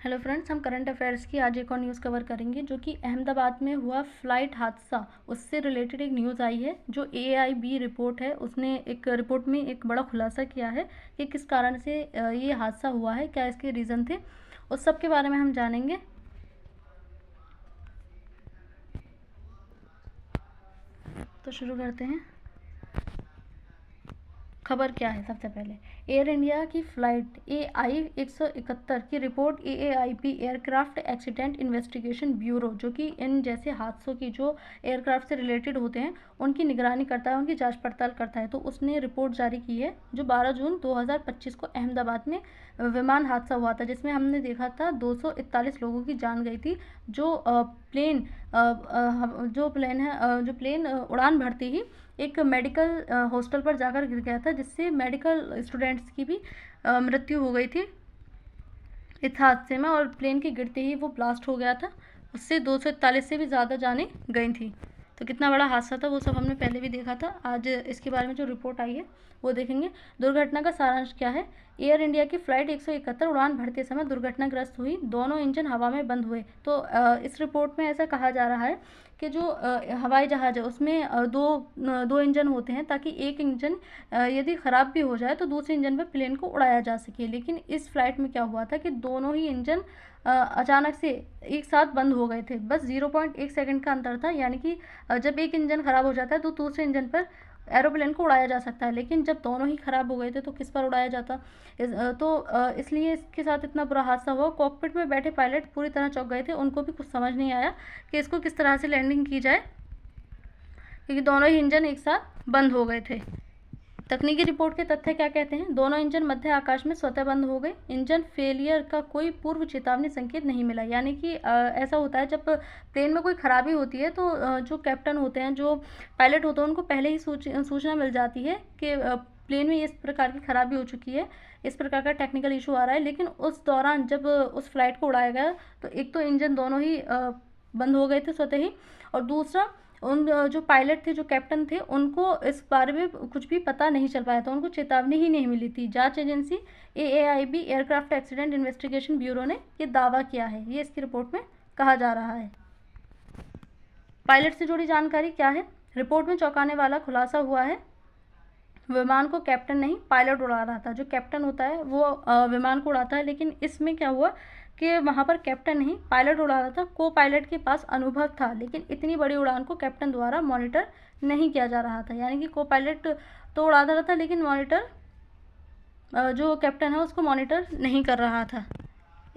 Hello friends, हम current affairs की आज एक और न्यूज़ कवर करेंगे जो कि अहमदाबाद में हुआ फ़्लाइट हादसा, उससे रिलेटेड एक न्यूज़ आई है। जो AIB रिपोर्ट है, उसने एक रिपोर्ट में एक बड़ा खुलासा किया है कि किस कारण से ये हादसा हुआ है, क्या इसके रीज़न थे, उस सब के बारे में हम जानेंगे। तो शुरू करते हैं। खबर क्या है? सबसे पहले एयर इंडिया की फ़्लाइट AI-171 की report AAIB aircraft accident investigation bureau, जो कि इन जैसे हादसों की जो एयरक्राफ्ट से रिलेटेड होते हैं उनकी निगरानी करता है, उनकी जांच पड़ताल करता है। तो उसने रिपोर्ट जारी की है जो 12 जून 2025 को अहमदाबाद में विमान हादसा हुआ था, जिसमें हमने देखा था 241 लोगों की जान गई थी। जो प्लेन जो प्लेन उड़ान भरती ही एक मेडिकल हॉस्टल पर जाकर गिर गया था, जिससे मेडिकल स्टूडेंट्स की भी मृत्यु हो गई थी इस हादसे में। और प्लेन के गिरते ही वो ब्लास्ट हो गया था, उससे 241 से भी ज़्यादा जानें गई थी। तो कितना बड़ा हादसा था वो सब हमने पहले भी देखा था। आज इसके बारे में जो रिपोर्ट आई है वो देखेंगे। दुर्घटना का सारांश क्या है? एयर इंडिया की फ़्लाइट 171 उड़ान भरते समय दुर्घटनाग्रस्त हुई, दोनों इंजन हवा में बंद हुए। तो इस रिपोर्ट में ऐसा कहा जा रहा है कि जो हवाई जहाज़ है उसमें दो इंजन होते हैं, ताकि एक इंजन यदि ख़राब भी हो जाए तो दूसरे इंजन पर प्लेन को उड़ाया जा सके। लेकिन इस फ्लाइट में क्या हुआ था कि दोनों ही इंजन अचानक से एक साथ बंद हो गए थे। बस 0.1 सेकंड का अंतर था, यानी कि जब एक इंजन ख़राब हो जाता है तो दूसरे इंजन पर एरोप्लेन को उड़ाया जा सकता है, लेकिन जब दोनों ही ख़राब हो गए थे तो किस पर उड़ाया जाता। इसलिए इसके साथ इतना बुरा हादसा हुआ। कॉकपिट में बैठे पायलट पूरी तरह चौंक गए थे, उनको भी कुछ समझ नहीं आया कि इसको किस तरह से लैंडिंग की जाए, क्योंकि दोनों ही इंजन एक साथ बंद हो गए थे। तकनीकी रिपोर्ट के तथ्य क्या कहते हैं? दोनों इंजन मध्य आकाश में स्वतः बंद हो गए। इंजन फेलियर का कोई पूर्व चेतावनी संकेत नहीं मिला। यानी कि ऐसा होता है जब प्लेन में कोई खराबी होती है तो जो कैप्टन होते हैं, जो पायलट होते हैं, उनको पहले ही सूचना मिल जाती है कि प्लेन में इस प्रकार की खराबी हो चुकी है, इस प्रकार का टेक्निकल इशू आ रहा है। लेकिन उस दौरान जब उस फ्लाइट को उड़ाया गया तो एक तो इंजन दोनों ही बंद हो गए थे स्वतः ही, और दूसरा उन जो पायलट थे, जो कैप्टन थे, उनको इस बारे में कुछ भी पता नहीं चल पाया था, उनको चेतावनी ही नहीं मिली थी। जांच agency AAIB aircraft accident investigation bureau ने ये दावा किया है, ये इसकी रिपोर्ट में कहा जा रहा है। पायलट से जुड़ी जानकारी क्या है? रिपोर्ट में चौंकाने वाला खुलासा हुआ है। विमान को कैप्टन नहीं, पायलट उड़ा रहा था। जो कैप्टन होता है वो विमान को उड़ाता है, लेकिन इसमें क्या हुआ कि वहाँ पर कैप्टन नहीं, पायलट उड़ा रहा था। को पायलट के पास अनुभव था, लेकिन इतनी बड़ी उड़ान को कैप्टन द्वारा मॉनिटर नहीं किया जा रहा था। यानी कि को पायलट तो उड़ा रहा था, लेकिन मॉनिटर जो कैप्टन है उसको मॉनिटर नहीं कर रहा था।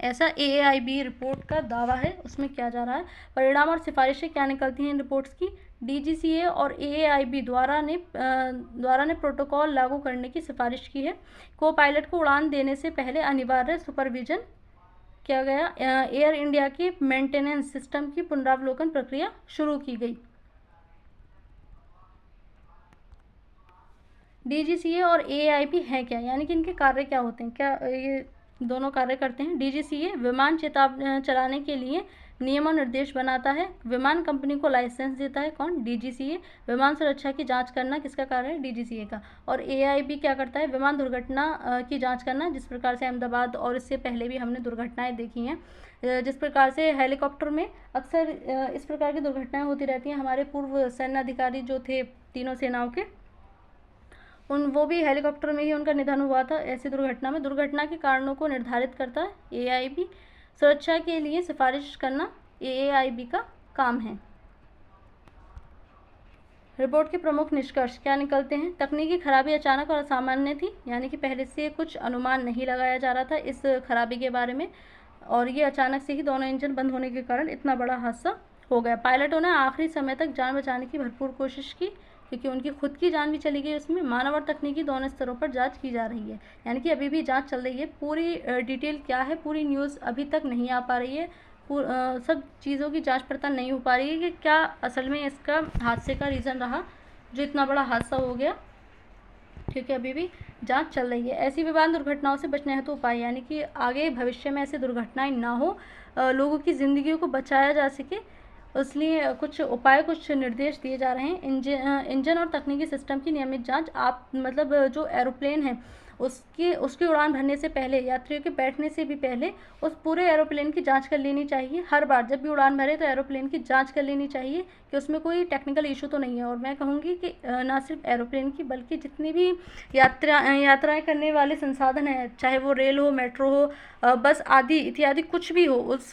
ऐसा AAIB रिपोर्ट का दावा है, उसमें किया जा रहा है। परिणाम और सिफारिशें क्या निकलती हैं इन रिपोर्ट्स की? DGCA और AAIB द्वारा ने प्रोटोकॉल लागू करने की सिफारिश की है। को पायलट को उड़ान देने से पहले अनिवार्य सुपरविजन किया गया। एयर इंडिया की मेंटेनेंस सिस्टम की पुनरावलोकन प्रक्रिया शुरू की गई। DGCA और AAIB है क्या, यानी कि इनके कार्य क्या होते हैं, क्या ये दोनों कार्य करते हैं? DGCA विमान चलाने के लिए नियम और निर्देश बनाता है। विमान कंपनी को लाइसेंस देता है। कौन? DGCA। विमान सुरक्षा की जांच करना किसका कार्य है? DGCA का। और AIB क्या करता है? विमान दुर्घटना की जांच करना। जिस प्रकार से अहमदाबाद और इससे पहले भी हमने दुर्घटनाएं देखी हैं, जिस प्रकार से हेलीकॉप्टर में अक्सर इस प्रकार की दुर्घटनाएं होती रहती हैं। हमारे पूर्व सैन्य अधिकारी जो थे तीनों सेनाओं के, वो भी हेलीकॉप्टर में ही उनका निधन हुआ था ऐसी दुर्घटना में। दुर्घटना के कारणों को निर्धारित करता है AIB। सुरक्षा के लिए सिफारिश करना AAIB का काम है। रिपोर्ट के प्रमुख निष्कर्ष क्या निकलते हैं? तकनीकी खराबी अचानक और असामान्य थी, यानी कि पहले से कुछ अनुमान नहीं लगाया जा रहा था इस खराबी के बारे में, और ये अचानक से ही दोनों इंजन बंद होने के कारण इतना बड़ा हादसा हो गया। पायलटों ने आखिरी समय तक जान बचाने की भरपूर कोशिश की, क्योंकि उनकी खुद की जान भी चली गई उसमें। मानव और तकनीकी दोनों स्तरों पर जांच की जा रही है, यानी कि अभी भी जांच चल रही है। पूरी डिटेल क्या है, पूरी न्यूज़ अभी तक नहीं आ पा रही है। सब चीज़ों की जांच पड़ताल नहीं हो पा रही है कि क्या असल में इसका हादसे का रीज़न रहा जो इतना बड़ा हादसा हो गया, क्योंकि अभी भी जांच चल रही है। ऐसी विमान दुर्घटनाओं से बचने हेतु उपाय, यानी कि आगे भविष्य में ऐसी दुर्घटनाएं ना हो, लोगों की ज़िंदगियों को बचाया जा सके, इसलिए कुछ उपाय, कुछ निर्देश दिए जा रहे हैं। इंजन और तकनीकी सिस्टम की नियमित जांच। आप मतलब जो एरोप्लेन है उसकी उड़ान भरने से पहले, यात्रियों के बैठने से भी पहले उस पूरे एरोप्लेन की जांच कर लेनी चाहिए। हर बार जब भी उड़ान भरे तो एरोप्लेन की जांच कर लेनी चाहिए कि उसमें कोई टेक्निकल इशू तो नहीं है। और मैं कहूँगी कि ना सिर्फ एरोप्लेन की, बल्कि जितनी भी यात्राएं करने वाले संसाधन हैं, चाहे वो रेल हो, मेट्रो हो, बस आदि इत्यादि कुछ भी हो, उस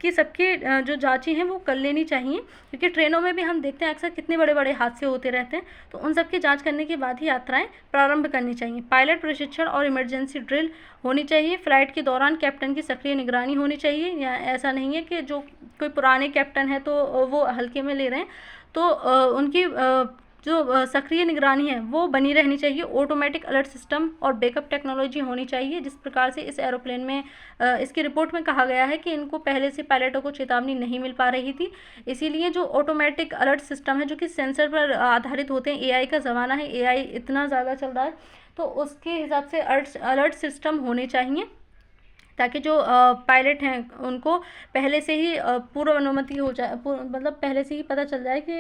कि सबकी जो जांचें हैं वो कर लेनी चाहिए। क्योंकि ट्रेनों में भी हम देखते हैं अक्सर कितने बड़े बड़े हादसे होते रहते हैं, तो उन सब की जांच करने के बाद ही यात्राएं प्रारंभ करनी चाहिए। पायलट प्रशिक्षण और इमरजेंसी ड्रिल होनी चाहिए। फ्लाइट के दौरान कैप्टन की सक्रिय निगरानी होनी चाहिए। या ऐसा नहीं है कि जो कोई पुराने कैप्टन है तो वो हल्के में ले रहे हैं, तो उनकी जो सक्रिय निगरानी है वो बनी रहनी चाहिए। ऑटोमेटिक अलर्ट सिस्टम और बैकअप टेक्नोलॉजी होनी चाहिए। जिस प्रकार से इस एरोप्लेन में इसकी रिपोर्ट में कहा गया है कि इनको पहले से पायलटों को चेतावनी नहीं मिल पा रही थी, इसीलिए जो ऑटोमेटिक अलर्ट सिस्टम है, जो कि सेंसर पर आधारित होते हैं, एआई का ज़माना है, एआई इतना ज़्यादा चल रहा है, तो उसके हिसाब से अलर्ट सिस्टम होने चाहिए, ताकि जो पायलट हैं उनको पहले से ही पूर्व अनुमति हो जाए, मतलब पहले से ही पता चल जाए कि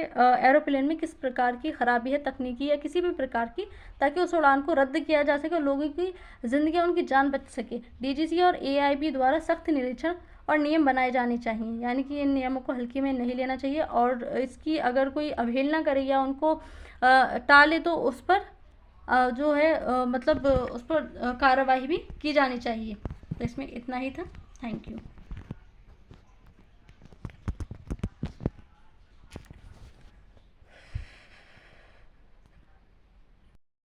एरोप्लेन में किस प्रकार की खराबी है, तकनीकी या किसी भी प्रकार की, ताकि उस उड़ान को रद्द किया जा सके और लोगों की ज़िंदगी, उनकी जान बच सके। डीजीसी और एआईबी द्वारा सख्त निरीक्षण और नियम बनाए जाने चाहिए, यानी कि इन नियमों को हल्के में नहीं लेना चाहिए, और इसकी अगर कोई अवहेलना करे या उनको टाले तो उस पर जो है मतलब उस पर कार्रवाई भी की जानी चाहिए। तो इसमें इतना ही था। Thank you.